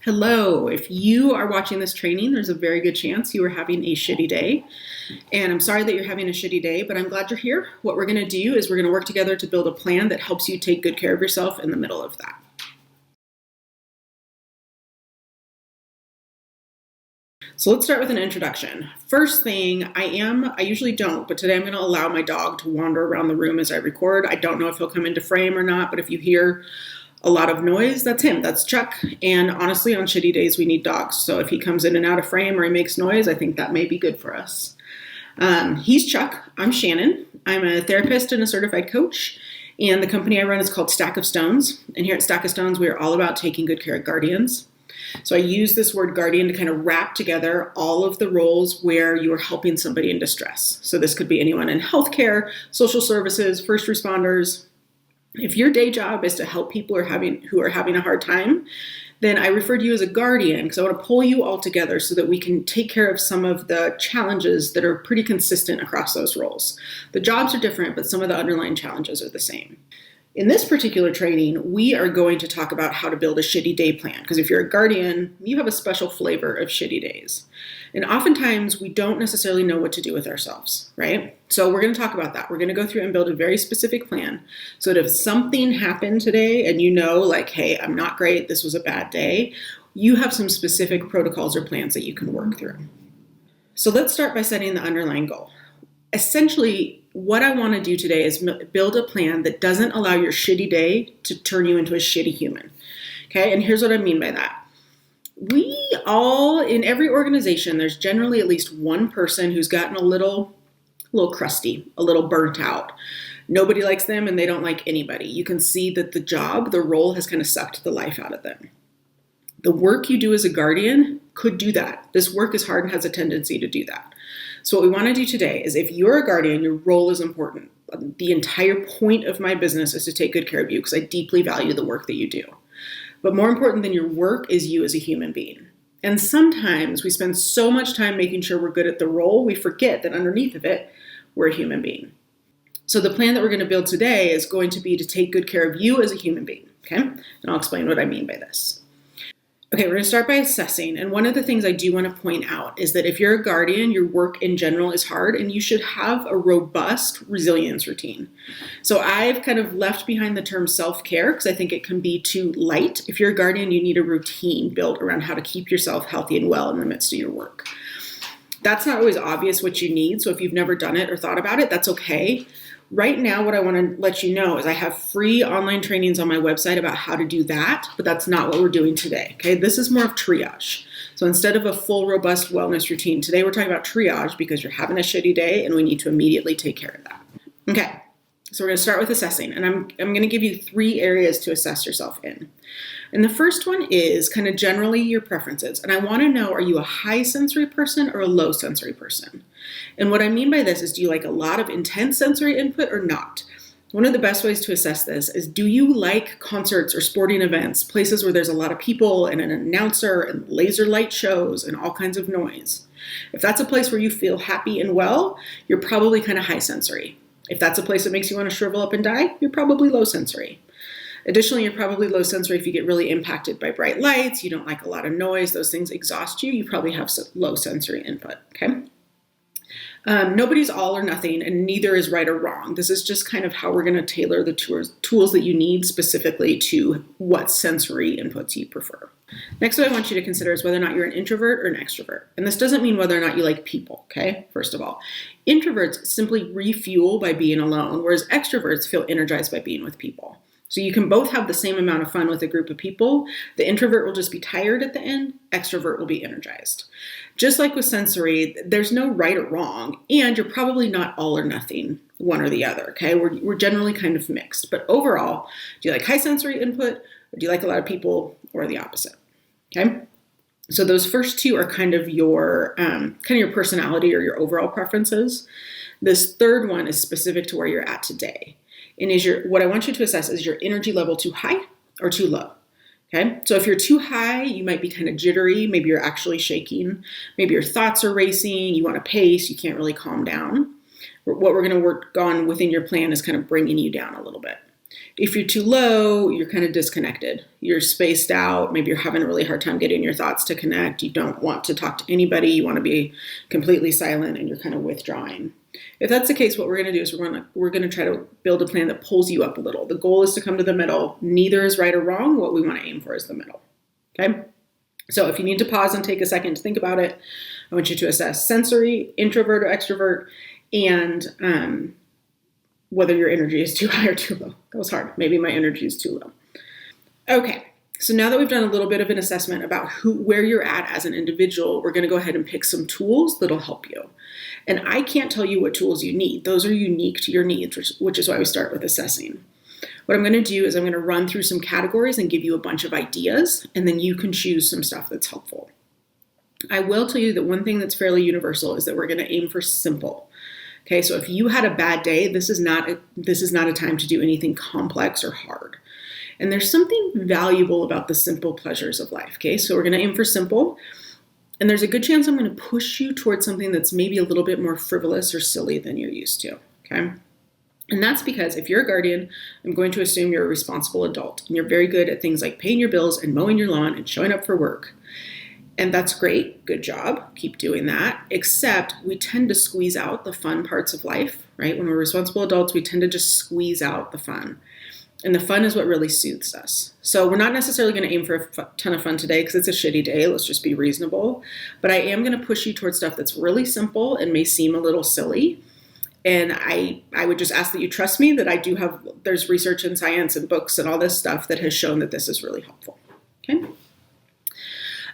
Hello, if you are watching this training, there's a very good chance you are having a shitty day. And I'm sorry that you're having a shitty day, but I'm glad you're here. What we're gonna do is we're gonna work together to build a plan that helps you take good care of yourself in the middle of that. So let's start with an introduction. First thing, I usually don't, but today I'm gonna allow my dog to wander around the room as I record. I don't know if he'll come into frame or not, but if you hear a lot of noise, that's him, that's Chuck. And honestly, on shitty days, we need dogs. So if he comes in and out of frame or he makes noise, I think that may be good for us. He's Chuck, I'm Shannon. I'm a therapist and a certified coach. And the company I run is called Stack of Stones. And here at Stack of Stones, we are all about taking good care of guardians. So I use this word guardian to kind of wrap together all of the roles where you are helping somebody in distress. So this could be anyone in healthcare, social services, first responders. If your day job is to help people who are having a hard time, then I refer to you as a guardian because I want to pull you all together so that we can take care of some of the challenges that are pretty consistent across those roles. The jobs are different, but some of the underlying challenges are the same. In this particular training, we are going to talk about how to build a shitty day plan, because if you're a guardian, you have a special flavor of shitty days. And oftentimes, we don't necessarily know what to do with ourselves, right? So we're going to talk about that. We're going to go through and build a very specific plan so that if something happened today and you know, like, hey, I'm not great, this was a bad day, you have some specific protocols or plans that you can work through. So let's start by setting the underlying goal. Essentially, what I want to do today is build a plan that doesn't allow your shitty day to turn you into a shitty human. Okay, and here's what I mean by that. We all, in every organization, there's generally at least one person who's gotten a little crusty, a little burnt out. Nobody likes them and they don't like anybody. You can see that the role has kind of sucked the life out of them. The work you do as a guardian could do that. This work is hard and has a tendency to do that. So what we want to do today is if you're a guardian, your role is important. The entire point of my business is to take good care of you because I deeply value the work that you do. But more important than your work is you as a human being. And sometimes we spend so much time making sure we're good at the role, we forget that underneath of it, we're a human being. So the plan that we're going to build today is going to be to take good care of you as a human being, okay? And I'll explain what I mean by this. Okay, we're going to start by assessing. And one of the things I do want to point out is that if you're a guardian, your work in general is hard and you should have a robust resilience routine. So I've kind of left behind the term self-care because I think it can be too light. If you're a guardian, you need a routine built around how to keep yourself healthy and well in the midst of your work. That's not always obvious what you need. So if you've never done it or thought about it, that's okay. Right now, what I want to let you know is I have free online trainings on my website about how to do that, but that's not what we're doing today, okay? This is more of triage. So instead of a full, robust wellness routine, today we're talking about triage because you're having a shitty day and we need to immediately take care of that. Okay, so we're going to start with assessing, and I'm going to give you 3 areas to assess yourself in. And the first one is kind of generally your preferences. And I want to know, are you a high sensory person or a low sensory person? And what I mean by this is, do you like a lot of intense sensory input or not? One of the best ways to assess this is, do you like concerts or sporting events, places where there's a lot of people and an announcer and laser light shows and all kinds of noise? If that's a place where you feel happy and well, you're probably kind of high sensory. If that's a place that makes you want to shrivel up and die, you're probably low sensory. Additionally, you're probably low sensory if you get really impacted by bright lights, you don't like a lot of noise, those things exhaust you, you probably have some low sensory input, okay? Nobody's all or nothing, and neither is right or wrong. This is just kind of how we're going to tailor the tools that you need specifically to what sensory inputs you prefer. Next, what I want you to consider is whether or not you're an introvert or an extrovert. And this doesn't mean whether or not you like people, okay? First of all, introverts simply refuel by being alone, whereas extroverts feel energized by being with people. So you can both have the same amount of fun with a group of people. The introvert will just be tired at the end. Extrovert will be energized. Just like with sensory, there's no right or wrong, and you're probably not all or nothing, one or the other, okay? We're generally kind of mixed. But overall, do you like high sensory input, or do you like a lot of people, or the opposite, okay? So those first 2 are kind of your personality or your overall preferences. This third one is specific to where you're at today. And what I want you to assess is your energy level too high or too low, okay? So if you're too high, you might be kind of jittery. Maybe you're actually shaking. Maybe your thoughts are racing. You want to pace. You can't really calm down. What we're going to work on within your plan is kind of bringing you down a little bit. If you're too low, you're kind of disconnected. You're spaced out. Maybe you're having a really hard time getting your thoughts to connect. You don't want to talk to anybody. You want to be completely silent and you're kind of withdrawing. If that's the case, what we're going to do is we're going to try to build a plan that pulls you up a little. The goal is to come to the middle. Neither is right or wrong. What we want to aim for is the middle. Okay? So if you need to pause and take a second to think about it, I want you to assess sensory, introvert or extrovert, and whether your energy is too high or too low. That was hard. Maybe my energy is too low. Okay, so now that we've done a little bit of an assessment about where you're at as an individual, we're going to go ahead and pick some tools that'll help you. And I can't tell you what tools you need. Those are unique to your needs, which is why we start with assessing. What I'm going to do is I'm going to run through some categories and give you a bunch of ideas, and then you can choose some stuff that's helpful. I will tell you that one thing that's fairly universal is that we're going to aim for simple. Okay, so if you had a bad day, this is not a time to do anything complex or hard. And there's something valuable about the simple pleasures of life. Okay, so we're going to aim for simple. And there's a good chance I'm going to push you towards something that's maybe a little bit more frivolous or silly than you're used to. Okay, and that's because if you're a guardian, I'm going to assume you're a responsible adult and you're very good at things like paying your bills and mowing your lawn and showing up for work. And that's great. Good job. Keep doing that. Except we tend to squeeze out the fun parts of life, right? When we're responsible adults, we tend to just squeeze out the fun. And the fun is what really soothes us. So we're not necessarily going to aim for a ton of fun today because it's a shitty day. Let's just be reasonable. But I am going to push you towards stuff that's really simple and may seem a little silly. And I would just ask that you trust me that there's research and science and books and all this stuff that has shown that this is really helpful. Okay?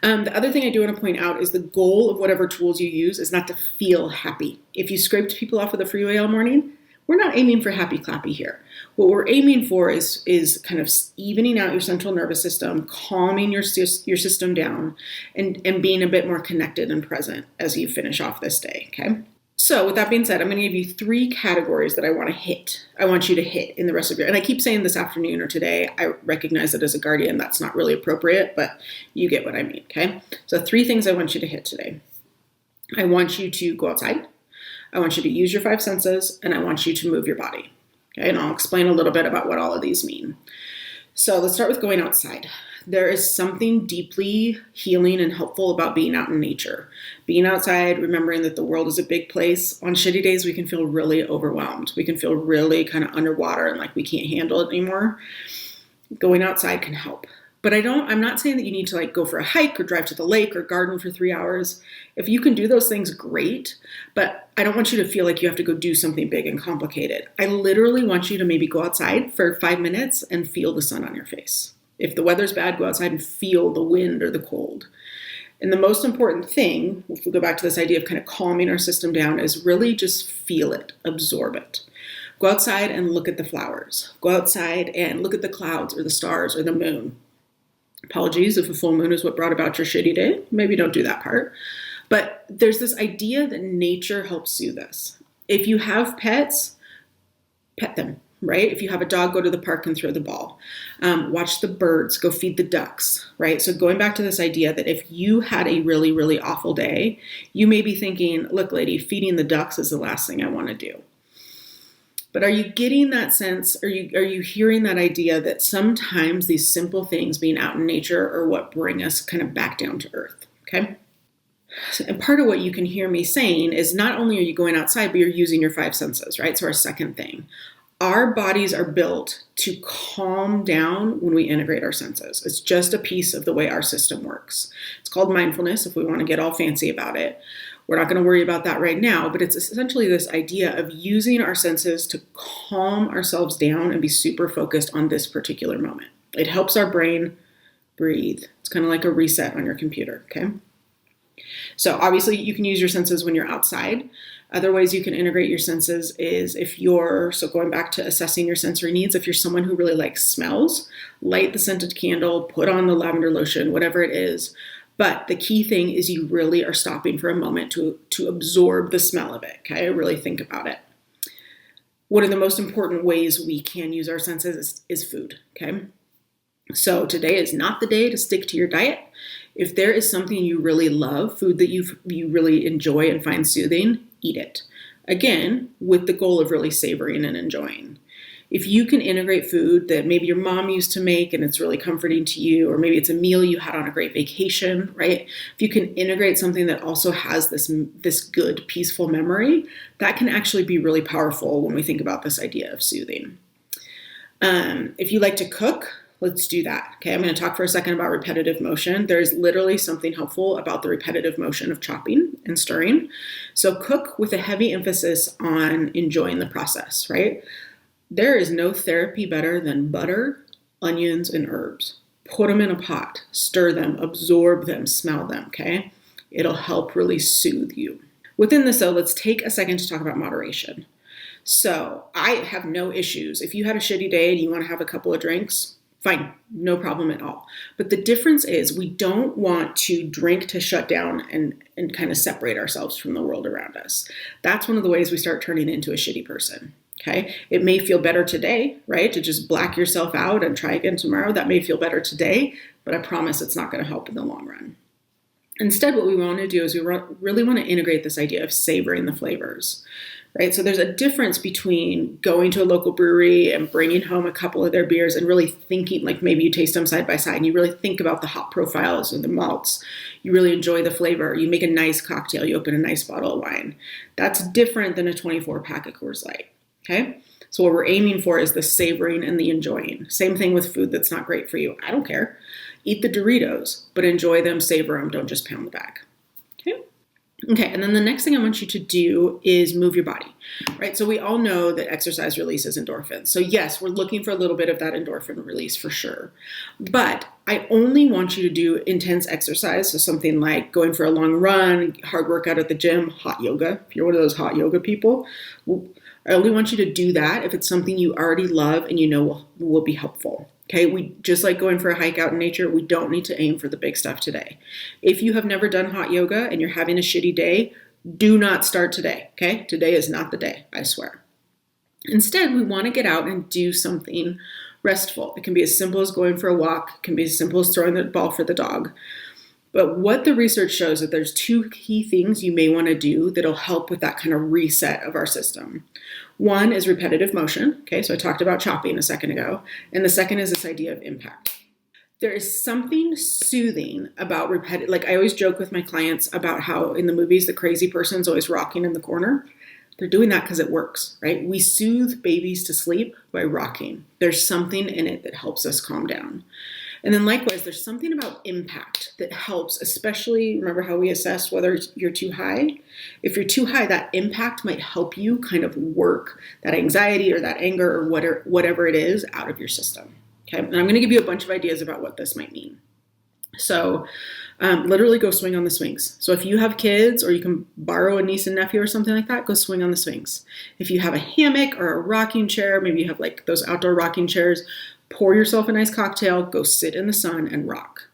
The other thing I do want to point out is the goal of whatever tools you use is not to feel happy. If you scraped people off of the freeway all morning, we're not aiming for happy clappy here. What we're aiming for is kind of evening out your central nervous system, calming your system down, and being a bit more connected and present as you finish off this day, okay? So with that being said, I'm going to give you 3 categories that I want you to hit in the rest of and I keep saying this afternoon or today. I recognize that as a guardian, that's not really appropriate, but you get what I mean, okay? So 3 things I want you to hit today. I want you to go outside. I want you to use your 5 senses, and I want you to move your body, okay? And I'll explain a little bit about what all of these mean. So let's start with going outside. There is something deeply healing and helpful about being out in nature. Being outside, remembering that the world is a big place. On shitty days, we can feel really overwhelmed. We can feel really kind of underwater and like we can't handle it anymore. Going outside can help. But I'm not saying that you need to like go for a hike or drive to the lake or garden for 3 hours. If you can do those things, great. But I don't want you to feel like you have to go do something big and complicated. I literally want you to maybe go outside for 5 minutes and feel the sun on your face. If the weather's bad, go outside and feel the wind or the cold. And the most important thing, if we go back to this idea of kind of calming our system down, is really just feel it, absorb it. Go outside and look at the flowers. Go outside and look at the clouds or the stars or the moon. Apologies if a full moon is what brought about your shitty day. Maybe don't do that part. But there's this idea that nature helps soothe us. If you have pets, pet them. Right? If you have a dog, go to the park and throw the ball. Watch the birds, go feed the ducks, right? So going back to this idea that if you had a really, really awful day, you may be thinking, look, lady, feeding the ducks is the last thing I want to do. But are you getting that sense? Are you hearing that idea that sometimes these simple things, being out in nature, are what bring us kind of back down to earth, okay? And part of what you can hear me saying is not only are you going outside, but you're using your 5 senses, right? So our second thing. Our bodies are built to calm down when we integrate our senses. It's just a piece of the way our system works. It's called mindfulness if we want to get all fancy about it. We're not going to worry about that right now, but it's essentially this idea of using our senses to calm ourselves down and be super focused on this particular moment. It helps our brain breathe. It's kind of like a reset on your computer, okay? So obviously you can use your senses when you're outside. Other ways you can integrate your senses is so going back to assessing your sensory needs, if you're someone who really likes smells, light the scented candle, put on the lavender lotion, whatever it is. But the key thing is you really are stopping for a moment to absorb the smell of it, okay? Really think about it. One of the most important ways we can use our senses is food, okay? So today is not the day to stick to your diet. If there is something you really love, food that you really enjoy and find soothing, eat it. Again, with the goal of really savoring and enjoying. If you can integrate food that maybe your mom used to make and it's really comforting to you, or maybe it's a meal you had on a great vacation, right? If you can integrate something that also has this good, peaceful memory, that can actually be really powerful when we think about this idea of soothing. If you like to cook, let's do that. Okay, I'm going to talk for a second about repetitive motion. There's literally something helpful about the repetitive motion of chopping and stirring. So cook with a heavy emphasis on enjoying the process, right? There is no therapy better than butter, onions, and herbs. Put them in a pot, stir them, absorb them, smell them, okay? It'll help really soothe you. Within this, though, let's take a second to talk about moderation. So I have no issues. If you had a shitty day and you want to have a couple of drinks, fine, no problem at all. But the difference is we don't want to drink to shut down and kind of separate ourselves from the world around us. That's one of the ways we start turning into a shitty person. Okay, it may feel better today, right? To just black yourself out and try again tomorrow. That may feel better today, but I promise it's not going to help in the long run. Instead, what we want to do is we really want to integrate this idea of savoring the flavors, right? So there's a difference between going to a local brewery and bringing home a couple of their beers and really thinking, like maybe you taste them side by side and you really think about the hop profiles and the malts. You really enjoy the flavor. You make a nice cocktail. You open a nice bottle of wine. That's different than a 24-pack of Coors Light, okay? So what we're aiming for is the savoring and the enjoying. Same thing with food that's not great for you. I don't care. Eat the Doritos, but enjoy them, savor them, don't just pound the bag. Okay, and then the next thing I want you to do is move your body, right? So we all know that exercise releases endorphins. So yes, we're looking for a little bit of that endorphin release for sure. But I only want you to do intense exercise. So something like going for a long run, hard workout at the gym, hot yoga. If you're one of those hot yoga people, I only want you to do that if it's something you already love and you know will be helpful. Okay, we just like going for a hike out in nature, we don't need to aim for the big stuff today. If you have never done hot yoga and you're having a shitty day, do not start today, okay? Today is not the day, I swear. Instead, we want to get out and do something restful. It can be as simple as going for a walk, it can be as simple as throwing the ball for the dog. But what the research shows that there's two key things you may want to do that'll help with that kind of reset of our system. One is repetitive motion. Okay, so I talked about chopping a second ago. And the second is this idea of impact. There is something soothing about repetitive, like I always joke with my clients about how in the movies, the crazy person's always rocking in the corner. They're doing that because it works, right? We soothe babies to sleep by rocking. There's something in it that helps us calm down. And then likewise, there's something about impact that helps, especially, remember how we assess whether you're too high? If you're too high, that impact might help you kind of work that anxiety or that anger or whatever it is out of your system. Okay, and I'm going to give you a bunch of ideas about what this might mean. So literally go swing on the swings. So if you have kids or you can borrow a niece and nephew or something like that, go swing on the swings. If you have a hammock or a rocking chair, maybe you have like those outdoor rocking chairs, pour yourself a nice cocktail, go sit in the sun and rock.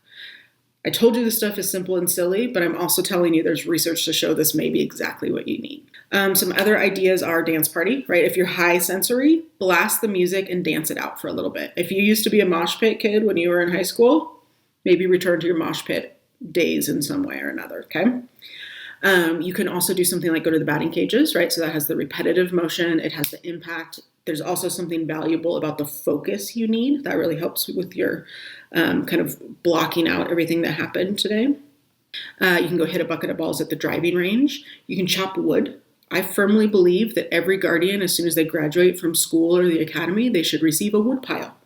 I told you this stuff is simple and silly, but I'm also telling you there's research to show this may be exactly what you need. Some other ideas are dance party, right? If you're high sensory, blast the music and dance it out for a little bit. If you used to be a mosh pit kid when you were in high school, maybe return to your mosh pit days in some way or another, okay? You can also do something like go to the batting cages, right? So that has the repetitive motion, it has the impact. There's also something valuable about the focus you need. That really helps with your kind of blocking out everything that happened today. You can go hit a bucket of balls at the driving range. You can chop wood. I firmly believe that every guardian, as soon as they graduate from school or the academy, they should receive a wood pile.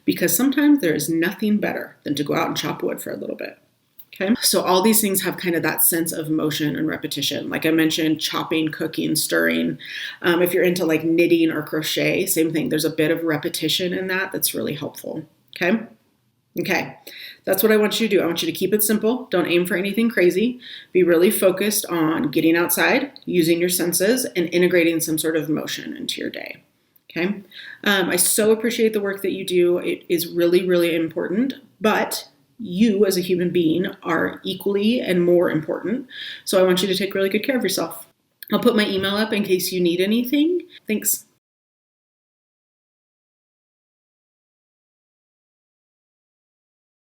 Because sometimes there is nothing better than to go out and chop wood for a little bit. Okay, so all these things have kind of that sense of motion and repetition. Like I mentioned, chopping, cooking, stirring. If you're into like knitting or crochet, same thing. There's a bit of repetition in that that's really helpful. Okay, that's what I want you to do. I want you to keep it simple. Don't aim for anything crazy. Be really focused on getting outside, using your senses, and integrating some sort of motion into your day. Okay, I so appreciate the work that you do. It is really, really important, but you as a human being are equally and more important. So I want you to take really good care of yourself. I'll put my email up in case you need anything. Thanks.